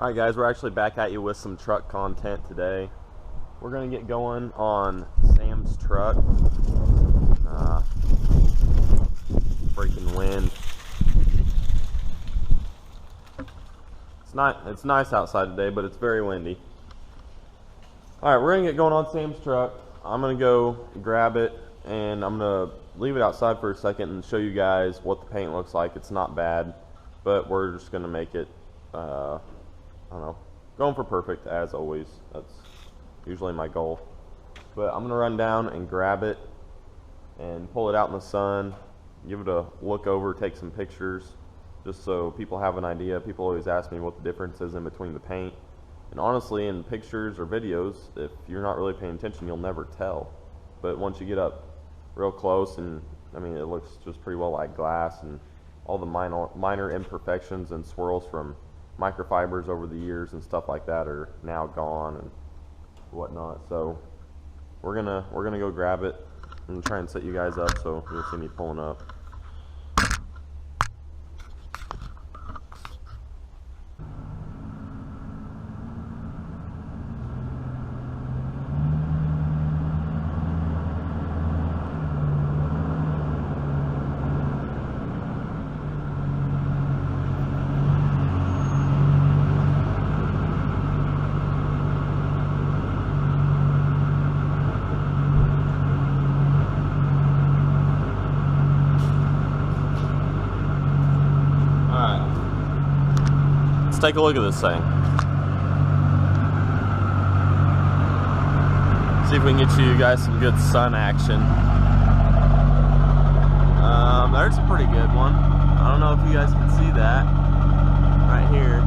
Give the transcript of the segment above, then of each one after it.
Alright guys, we're actually back at you with some truck content today. We're going to get going on Sam's truck. Freaking wind. It's nice outside today, but it's very windy. Alright, we're going to get going on Sam's truck. I'm going to go grab it, and I'm going to leave it outside for a second and show you guys what the paint looks like. It's not bad, but we're just going to make it, I don't know, going for perfect as always. That's usually my goal. But I'm going to run down and grab it and pull it out in the sun, give it a look over, take some pictures, just so people have an idea. People always ask me what the difference is in between the paint. And honestly, in pictures or videos, if you're not really paying attention, you'll never tell. But once you get up real close, and I mean, it looks just pretty well like glass, and all the minor imperfections and swirls from microfibers over the years and stuff like that are now gone and whatnot. So we're gonna go grab it and try and set you guys up so you'll see me pulling up. Take a look at this thing. See if we can get you guys some good sun action. There's a pretty good one. I don't know if you guys can see that right here.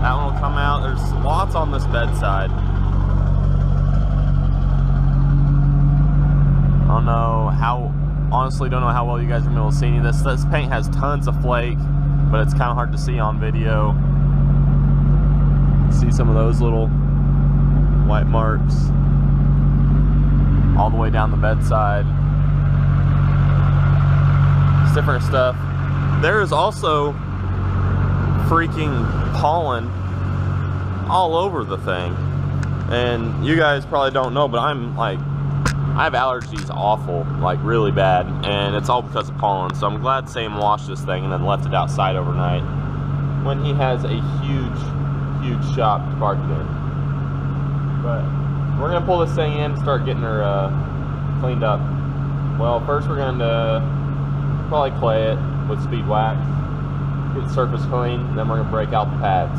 That one will come out. There's lots on this bedside. Honestly don't know how well you guys are able to see any of this. This paint has tons of flake, but it's kind of hard to see on video. See some of those little white marks all the way down the bedside. It's different stuff. There is also freaking pollen all over the thing. And you guys probably don't know, but I have allergies awful, like really bad, and it's all because of pollen. So I'm glad Sam washed this thing and then left it outside overnight when he has a huge shop to park it in. But we're gonna pull this thing in and start getting her cleaned up. Well, first we're gonna probably clay it with speed wax, get the surface clean, then we're gonna break out the pads.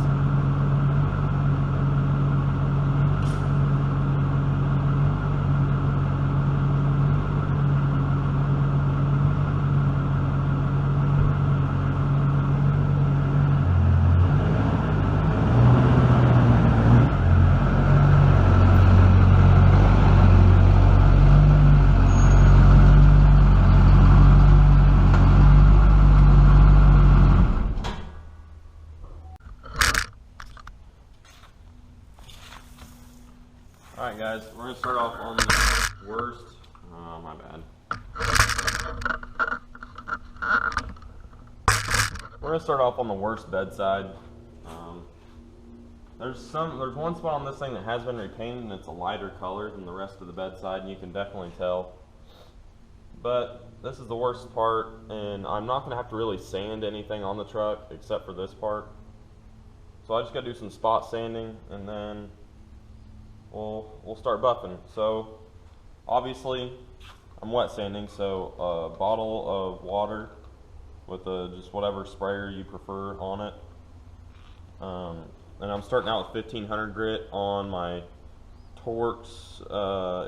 Alright guys, we're going to start off on the worst, oh my bad. We're going to start off on the worst bedside. There's one spot on this thing that has been repainted and it's a lighter color than the rest of the bedside, and you can definitely tell. But this is the worst part, and I'm not going to have to really sand anything on the truck except for this part. So I just got to do some spot sanding, and then we'll start buffing. So obviously I'm wet sanding, so a bottle of water with just whatever sprayer you prefer on it, and I'm starting out with 1500 grit on my Torx.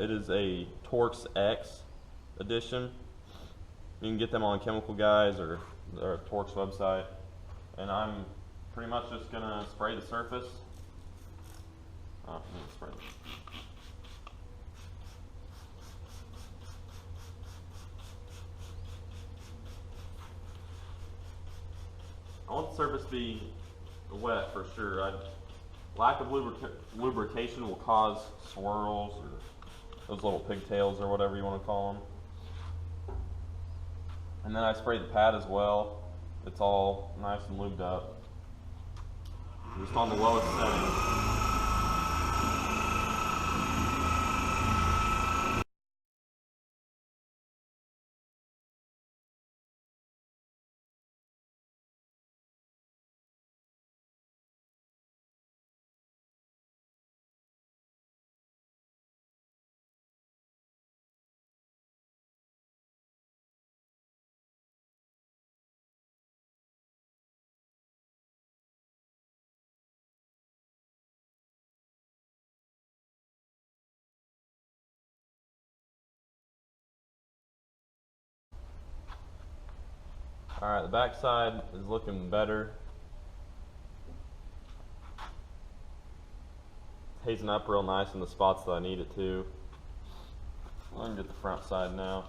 It is a Torx X edition. You can get them on Chemical Guys or their Torx website, and I'm pretty much just gonna spray the surface. I want the surface to be wet for sure. Lack of lubrication will cause swirls or those little pigtails or whatever you want to call them. And then I spray the pad as well. It's all nice and lubed up. just on the lowest setting. Alright, the back side is looking better. It's hazing up real nice in the spots that I need it to. I'm going to get the front side now.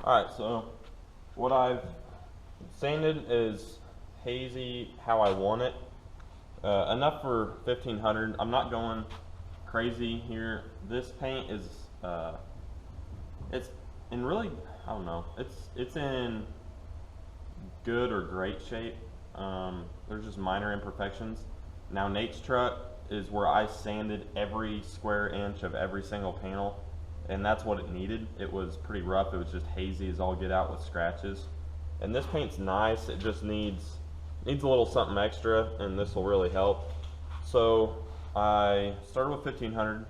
Alright, so what I've sanded is hazy how I want it. Enough for 1500. I'm not going crazy here. This paint is, it's in really, I don't know, it's in good or great shape. There's just minor imperfections. Now Nate's truck is where I sanded every square inch of every single panel, and that's what it needed. It was pretty rough. It was just hazy as all get out with scratches. And this paint's nice. It just needs a little something extra, and this will really help. So I started with 1500.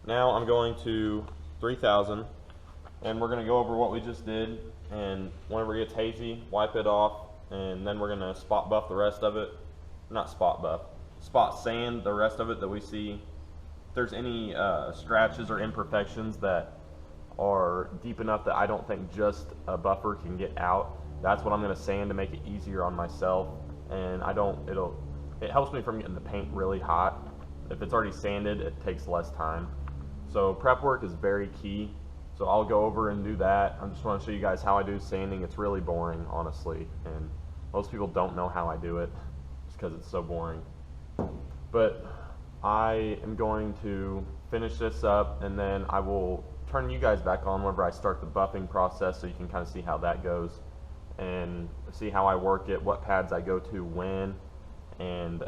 Now I'm going to 3000, and we're going to go over what we just did. And whenever it gets hazy, wipe it off, and then we're going to spot buff the rest of it. Not spot buff, spot sand the rest of it that we see. If there's any scratches or imperfections that are deep enough that I don't think just a buffer can get out, that's what I'm going to sand to make it easier on myself. And it helps me from getting the paint really hot. If it's already sanded, it takes less time. So prep work is very key. So I'll go over and do that. I just want to show you guys how I do sanding. It's really boring, honestly, and most people don't know how I do it just because it's so boring. But I am going to finish this up, and then I will turn you guys back on whenever I start the buffing process, so you can kind of see how that goes and see how I work it, what pads I go to when, and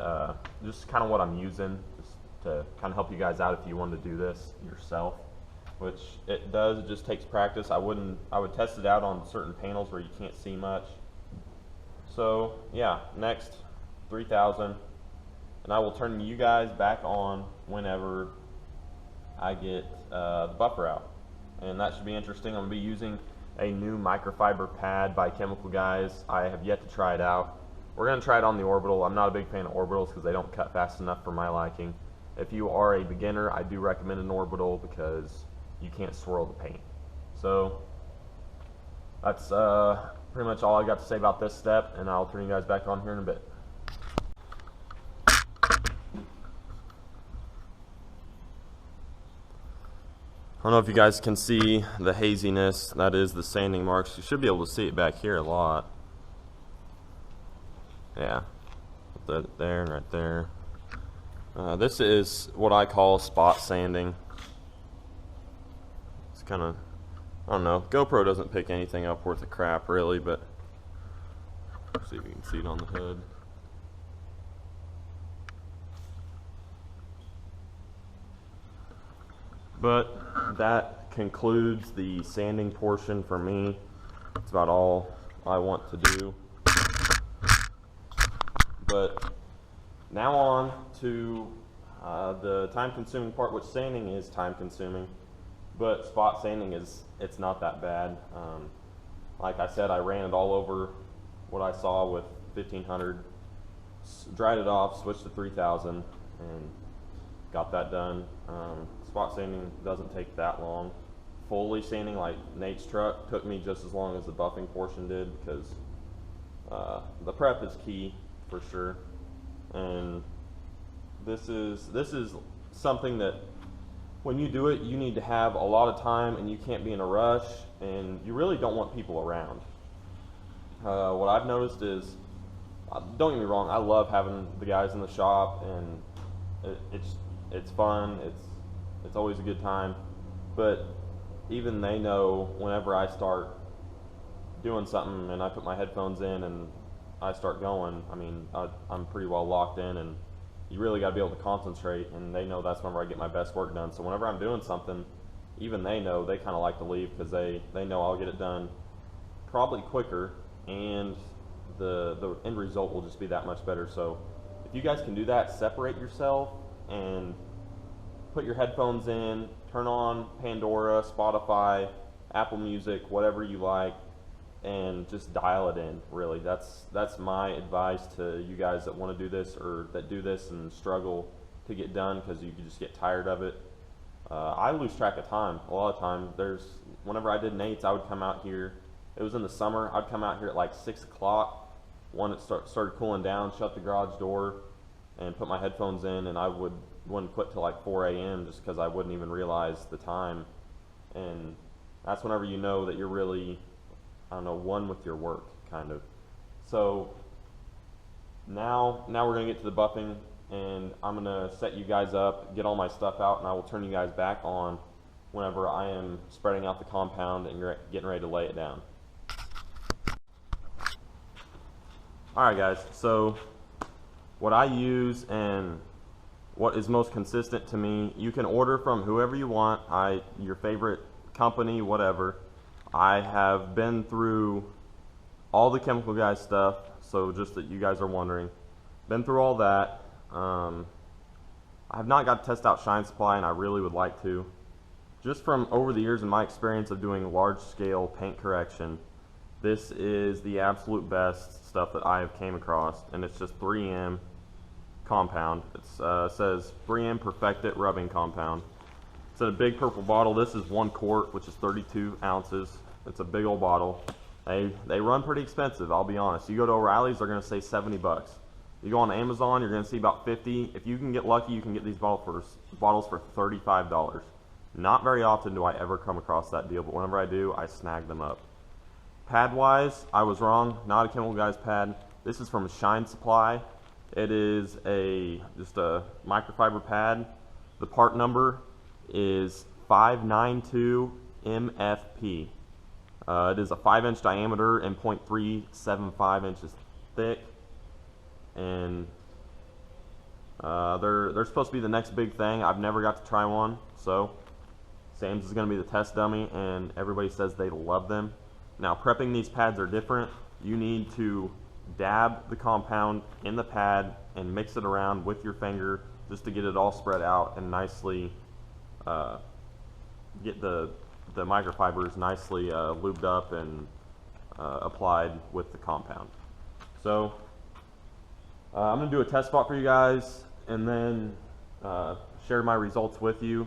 just kind of what I'm using, just to kind of help you guys out if you want to do this yourself, which it does. It just takes practice. I would test it out on certain panels where you can't see much. So yeah, next 3000, and I will turn you guys back on whenever I get the buffer out, and that should be interesting. I'm going to be using a new microfiber pad by Chemical Guys. I have yet to try it out. We're going to try it on the orbital. I'm not a big fan of orbitals because they don't cut fast enough for my liking. If you are a beginner, I do recommend an orbital because you can't swirl the paint. So that's pretty much all I got to say about this step, and I'll turn you guys back on here in a bit. I don't know if you guys can see the haziness. That is the sanding marks. You should be able to see it back here a lot. Yeah, there and right there. This is what I call spot sanding. It's kind of, I don't know, GoPro doesn't pick anything up worth of crap really, but see if you can see it on the hood. But that concludes the sanding portion for me. It's about all I want to do. But now on to the time-consuming part, which sanding is time-consuming, but spot sanding it's not that bad. Like I said, I ran it all over what I saw with 1500, dried it off, switched to 3000, and got that done. Spot sanding doesn't take that long. Fully sanding like Nate's truck took me just as long as the buffing portion did, because the prep is key for sure. And this is something that when you do it, you need to have a lot of time, and you can't be in a rush, and you really don't want people around. What I've noticed is, don't get me wrong, I love having the guys in the shop, and it's fun, it's always a good time, but even they know whenever I start doing something and I put my headphones in and I start going, I mean, I'm pretty well locked in, and you really got to be able to concentrate, and they know that's whenever I get my best work done. So whenever I'm doing something, even they know, they kind of like to leave, because they know I'll get it done probably quicker, and the end result will just be that much better. So if you guys can do that, separate yourself and put your headphones in, turn on Pandora, Spotify, Apple Music, whatever you like, and just dial it in. Really, that's my advice to you guys that want to do this, or that do this and struggle to get done because you can just get tired of it. I lose track of time a lot of times. Whenever I did Nate's, I would come out here, it was in the summer, I'd come out here at like 6 o'clock when it started cooling down, shut the garage door and put my headphones in, and I wouldn't quit till like 4 a.m. just because I wouldn't even realize the time. And that's whenever you know that you're really, I don't know, one with your work, kind of. So now we're going to get to the buffing, and I'm going to set you guys up, get all my stuff out, and I will turn you guys back on whenever I am spreading out the compound and you're getting ready to lay it down. Alright guys, so what I use and what is most consistent to me, you can order from whoever you want, your favorite company, whatever. I have been through all the Chemical Guys stuff, so just that you guys are wondering. Been through all that. I have not got to test out Shine Supply, and I really would like to. Just from over the years and my experience of doing large-scale paint correction, this is the absolute best stuff that I have came across, and it's just 3M compound. It says 3M Perfect-It rubbing compound. It's in a big purple bottle. This is 1 quart, which is 32 ounces. It's a big old bottle. They run pretty expensive, I'll be honest. You go to O'Reilly's, they're going to say 70 bucks. You go on Amazon, you're going to see about 50. If you can get lucky, you can get these bottles for $35. Not very often do I ever come across that deal, but whenever I do, I snag them up. Pad wise, I was wrong. Not a Chemical Guys pad. This is from Shine Supply. It is just a microfiber pad. The part number is 592 MFP. It is a 5-inch diameter and 0.375 inches thick, and they're supposed to be the next big thing. I've never got to try one, so Sam's is going to be the test dummy, and everybody says they love them. Now, prepping these pads are different. You need to dab the compound in the pad and mix it around with your finger just to get it all spread out and nicely get the microfibers nicely lubed up and applied with the compound. So I'm going to do a test spot for you guys, and then share my results with you,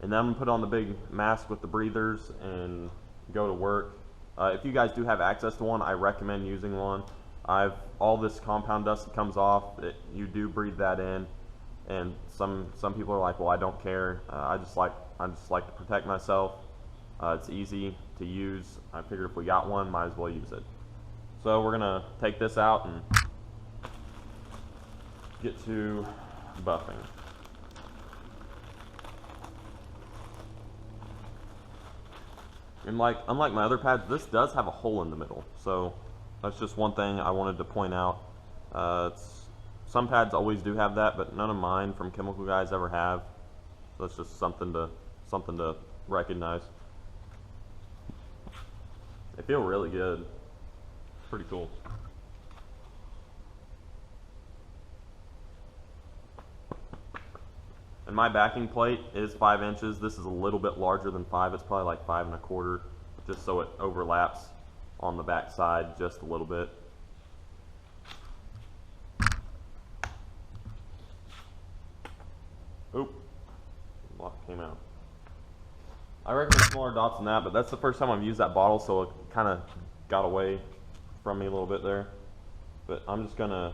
and then I'm going to put on the big mask with the breathers and go to work. If you guys do have access to one, I recommend using one. All this compound dust that comes off, you do breathe that in, and some people are like, well, I don't care. I just like to protect myself. It's easy to use. I figured if we got one, might as well use it. So we're gonna take this out and get to buffing. And like, unlike my other pads, this does have a hole in the middle. So that's just one thing I wanted to point out. Some pads always do have that, but none of mine from Chemical Guys ever have. So that's just something to recognize. They feel really good. Pretty cool. And my backing plate is 5 inches. This is a little bit larger than 5. It's probably like 5 1/4, just so it overlaps on the back side just a little bit. Oop, lock came out. I recommend smaller dots than that, but that's the first time I've used that bottle, so it kind of got away from me a little bit there. But I'm just gonna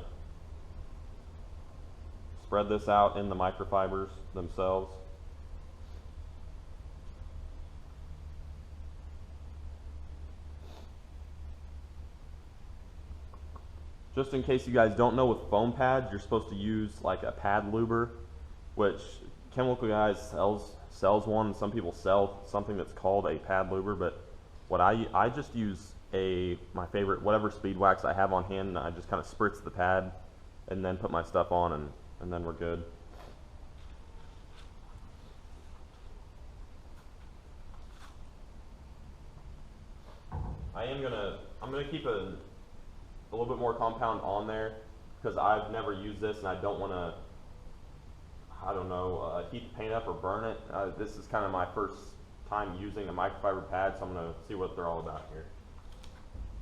spread this out in the microfibers themselves. Just in case you guys don't know, with foam pads, you're supposed to use like a pad luber, which Chemical Guys sells one. Some people sell something that's called a pad luber, but what I just use my favorite, whatever speed wax I have on hand, and I just kind of spritz the pad and then put my stuff on, and then we're good. I'm gonna keep a little bit more compound on there because I've never used this and I don't want to, I don't know, heat the paint up or burn it. This is kind of my first time using a microfiber pad, so I'm going to see what they're all about here.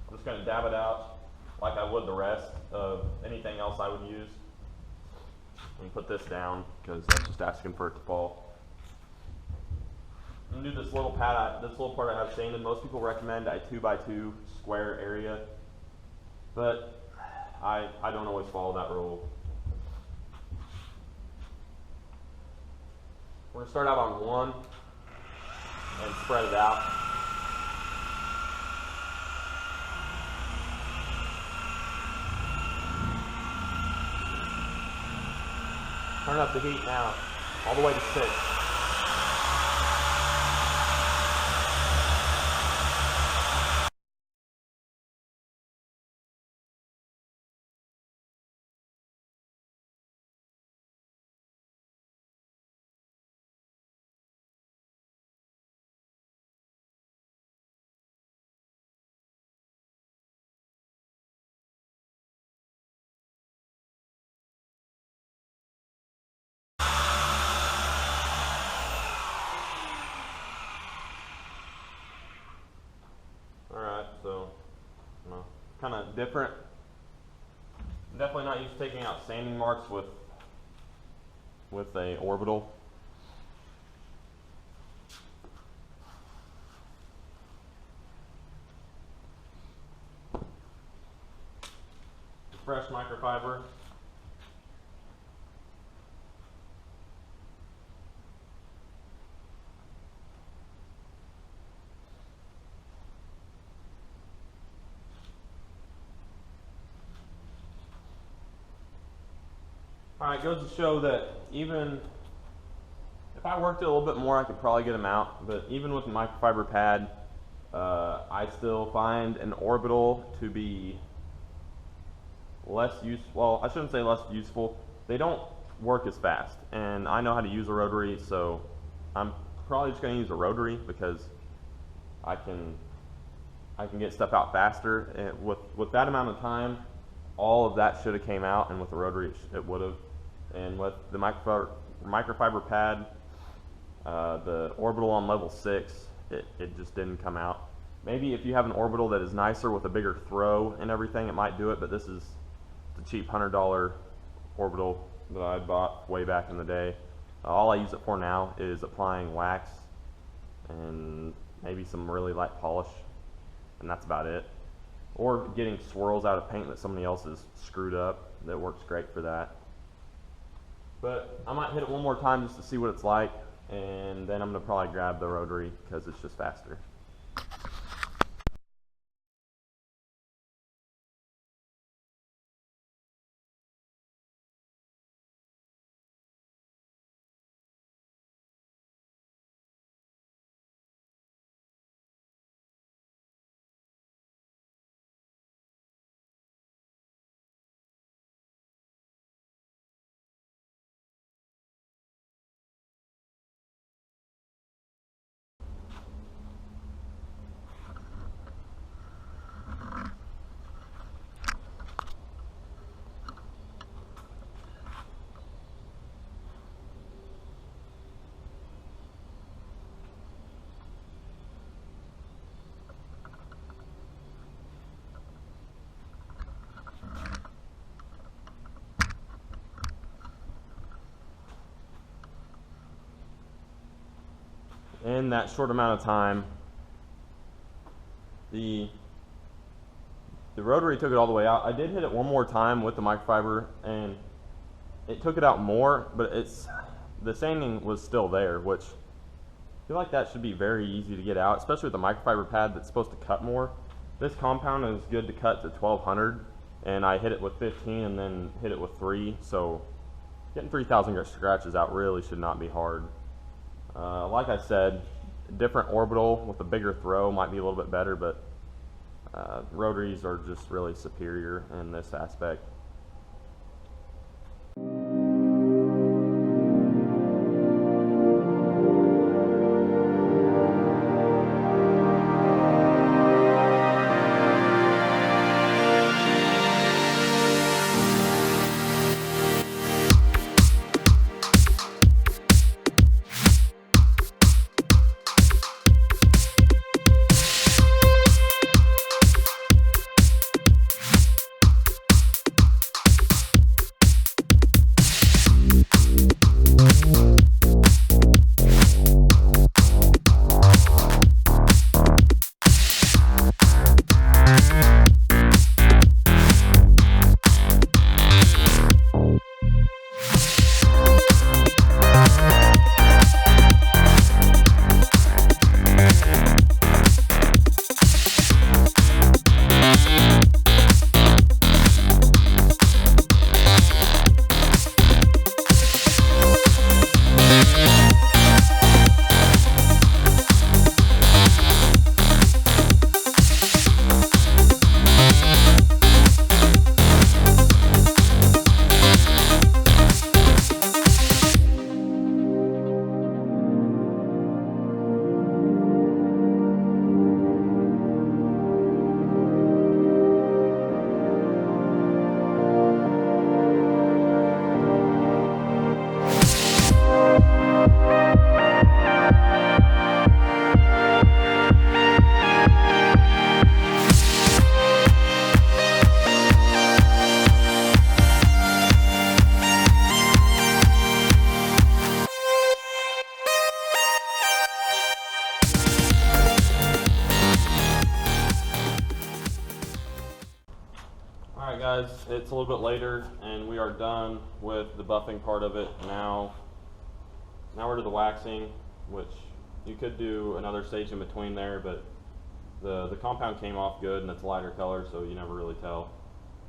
I'm just going to dab it out like I would the rest of anything else I would use. And put this down because that's just asking for it to fall. I'm going to do this little pad, this little part I have sanded. Most people recommend a 2x2 square area, but I don't always follow that rule. We're going to start out on 1 and spread it out. Turn up the heat now, all the way to 6. Alright, so kind of different. I'm definitely not used to taking out sanding marks with a orbital. Fresh microfiber. Alright, goes to show that even if I worked it a little bit more, I could probably get them out, but even with a microfiber pad, I still find an orbital to be less useful. Well, I shouldn't say less useful. They don't work as fast, and I know how to use a rotary, so I'm probably just going to use a rotary because I can get stuff out faster. And with that amount of time, all of that should have came out, and with the rotary it would have. And with the microfiber pad, the orbital on level 6, it just didn't come out. Maybe if you have an orbital that is nicer with a bigger throw and everything, it might do it, but this is the cheap $100 orbital that I bought way back in the day. All I use it for now is applying wax and maybe some really light polish, and that's about it. Or getting swirls out of paint that somebody else has screwed up. That works great for that. But I might hit it one more time just to see what it's like, and then I'm going to probably grab the rotary because it's just faster. in that short amount of time, the rotary took it all the way out. I did hit it one more time with the microfiber, and it took it out more, but the sanding was still there, which I feel like that should be very easy to get out, especially with the microfiber pad that's supposed to cut more. This compound is good to cut to 1200, and I hit it with 15 and then hit it with 3, so getting 3,000 scratches out really should not be hard. Like I said, different orbital with a bigger throw might be a little bit better, but rotaries are just really superior in this aspect. Alright guys, it's a little bit later and we are done with the buffing part of it. Now we're to the waxing, which you could do another stage in between there, but the compound came off good and it's a lighter color, so you never really tell.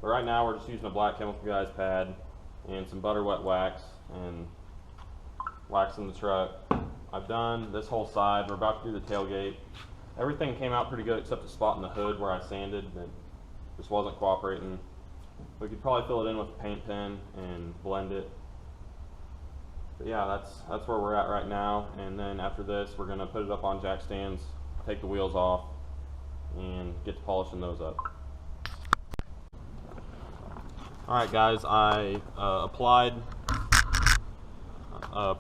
But right now we're just using a black chemical guys pad and some butter wet wax and waxing the truck. I've done this whole side. We're about to do the tailgate. Everything came out pretty good except the spot in the hood where I sanded that just wasn't cooperating. We could probably fill it in with a paint pen and blend it. But yeah, that's where we're at right now. And then after this, we're gonna put it up on jack stands, take the wheels off, and get to polishing those up. Alright guys, I applied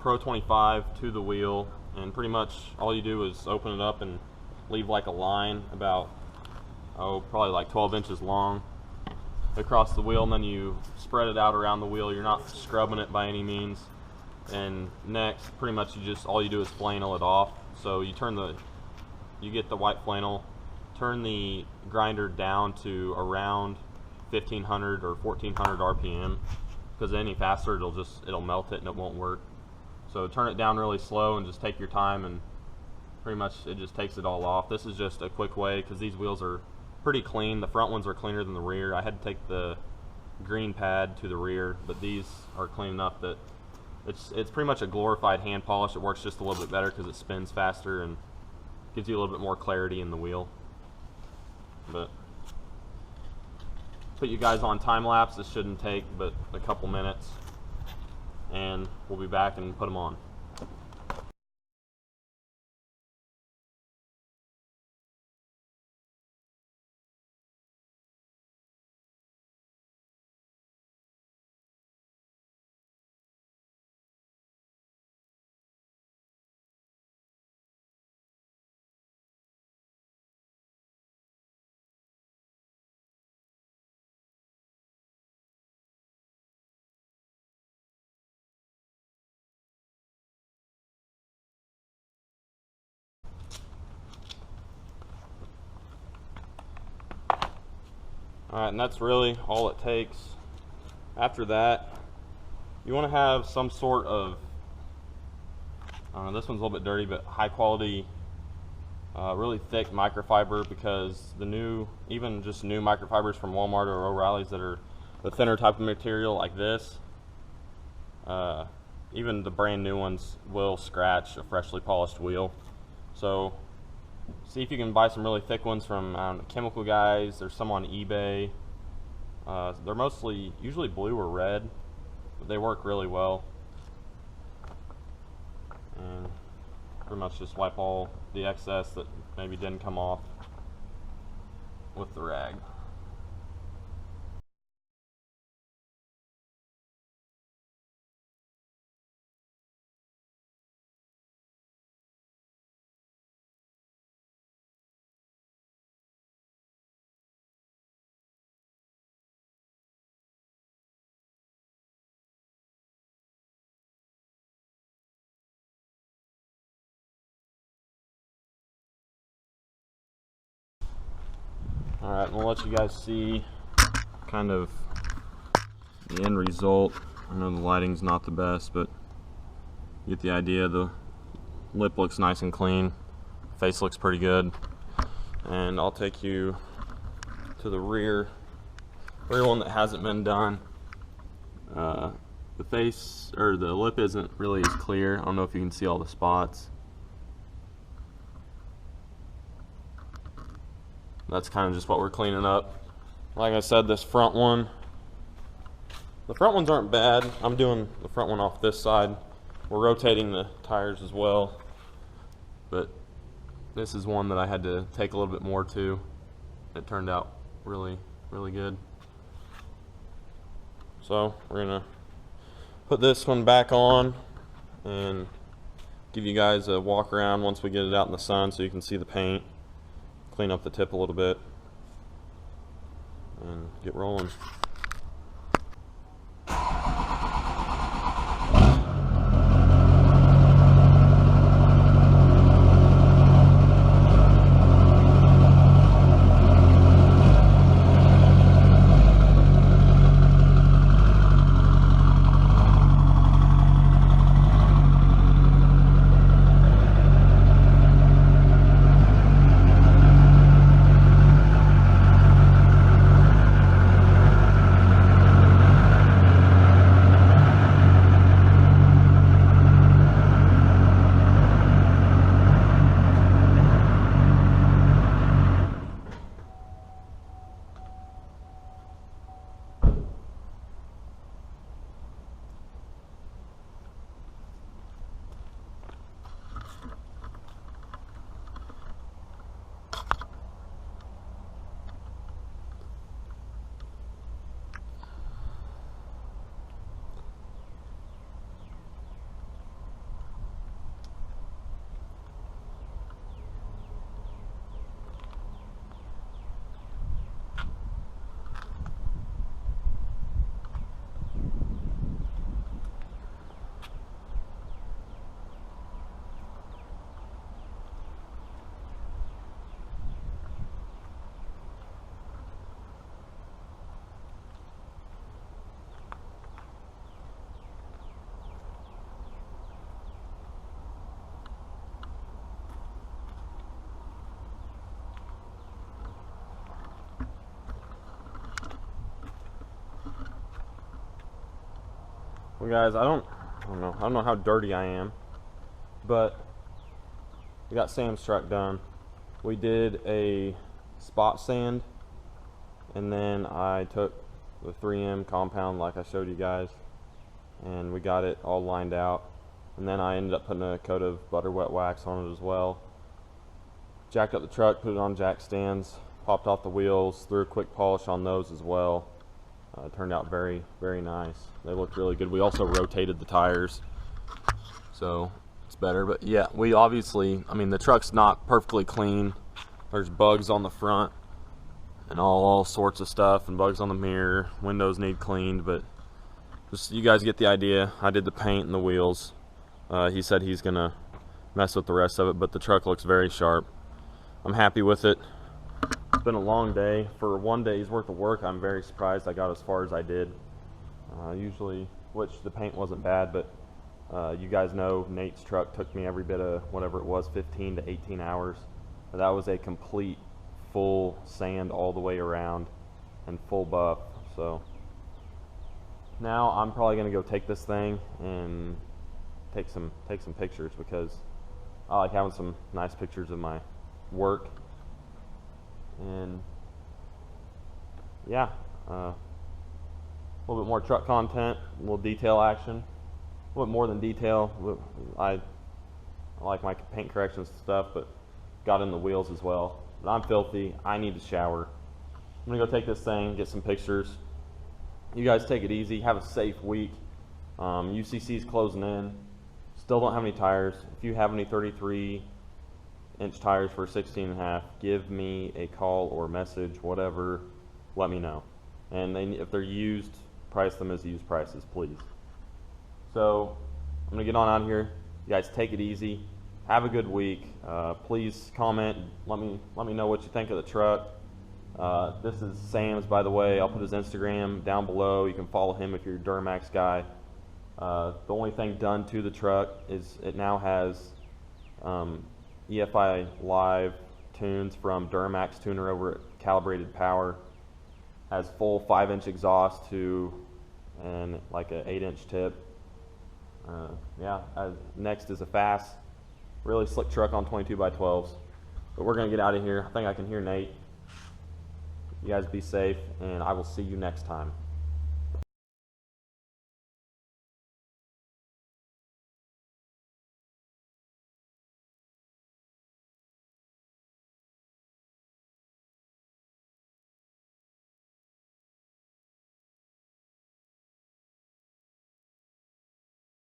Pro 25 to the wheel, and pretty much all you do is open it up and leave like a line about, probably like 12 inches long across the wheel, and then you spread it out around the wheel. You're not scrubbing it by any means. And next, pretty much all you do is flannel it off. So you get the white flannel, turn the grinder down to around 1500 or 1400 RPM, because any faster it'll melt it and it won't work. So turn it down really slow and just take your time, and pretty much it just takes it all off. This is just a quick way because these wheels are pretty clean. The front ones are cleaner than the rear. I had to take the green pad to the rear, but these are clean enough that it's pretty much a glorified hand polish. It works just a little bit better because it spins faster and gives you a little bit more clarity in the wheel. But put you guys on time lapse. This shouldn't take but a couple minutes, and we'll be back and put them on. Alright, and that's really all it takes. After that, you want to have some sort of, I don't know, this one's a little bit dirty, but high quality, really thick microfiber, because even just new microfibers from Walmart or O'Reilly's that are the thinner type of material like this, even the brand new ones will scratch a freshly polished wheel. So see if you can buy some really thick ones from chemical guys. There's some on eBay. They're usually blue or red, but they work really well. And pretty much just wipe all the excess that maybe didn't come off with the rag. Alright, we'll let you guys see kind of the end result. I know the lighting's not the best, but you get the idea. The lip looks nice and clean, face looks pretty good. And I'll take you to the rear one that hasn't been done. The face, or the lip, isn't really as clear. I don't know if you can see all the spots. That's kind of just what we're cleaning up. Like I said, this front one, the front ones aren't bad. I'm doing the front one off this side. We're rotating the tires as well, but this is one that I had to take a little bit more to. It turned out really, really good. So we're gonna put this one back on and give you guys a walk around once we get it out in the sun so you can see the paint. Clean up the tip a little bit and get rolling. Well, guys, I don't know how dirty I am, but we got Sam's truck done. We did a spot sand, and then I took the 3M compound like I showed you guys, and we got it all lined out. And then I ended up putting a coat of butter wet wax on it as well. Jacked up the truck, put it on jack stands, popped off the wheels, threw a quick polish on those as well. It turned out very, very nice. They looked really good. We also rotated the tires, so it's better. But yeah, we obviously, I mean, the truck's not perfectly clean. There's bugs on the front and all sorts of stuff, and bugs on the mirror. Windows need cleaned, but just you guys get the idea. I did the paint and the wheels. He said he's gonna mess with the rest of it, but the truck looks very sharp. I'm happy with it. been a long day. For one day's worth of work, I'm very surprised I got as far as I did. Usually, which the paint wasn't bad, but you guys know Nate's truck took me every bit of whatever it was, 15 to 18 hours. But that was a complete full sand all the way around and full buff. So now I'm probably gonna go take this thing and take some pictures, because I like having some nice pictures of my work. And yeah, a little bit more truck content, a little detail action, a little bit more than detail. I like my paint corrections and stuff, but got in the wheels as well. But I'm filthy. I need to shower. I'm gonna go take this thing, get some pictures. You guys take it easy. Have a safe week. UCC's closing in. Still don't have any tires. If you have any 33-inch tires for 16.5, give me a call or message, whatever. Let me know. And if they're used, price them as used prices, please. So I'm gonna get on out of here. You guys take it easy. Have a good week. Please comment. Let me know what you think of the truck. This is Sam's, by the way. I'll put his Instagram down below. You can follow him if you're a Duramax guy. The only thing done to the truck is it now has EFI Live tunes from Duramax tuner over at Calibrated Power. Has full 5-inch exhaust and like an 8-inch tip. Yeah. Next is a fast, really slick truck on 22x12s. But we're gonna get out of here. I think I can hear Nate. You guys be safe, and I will see you next time.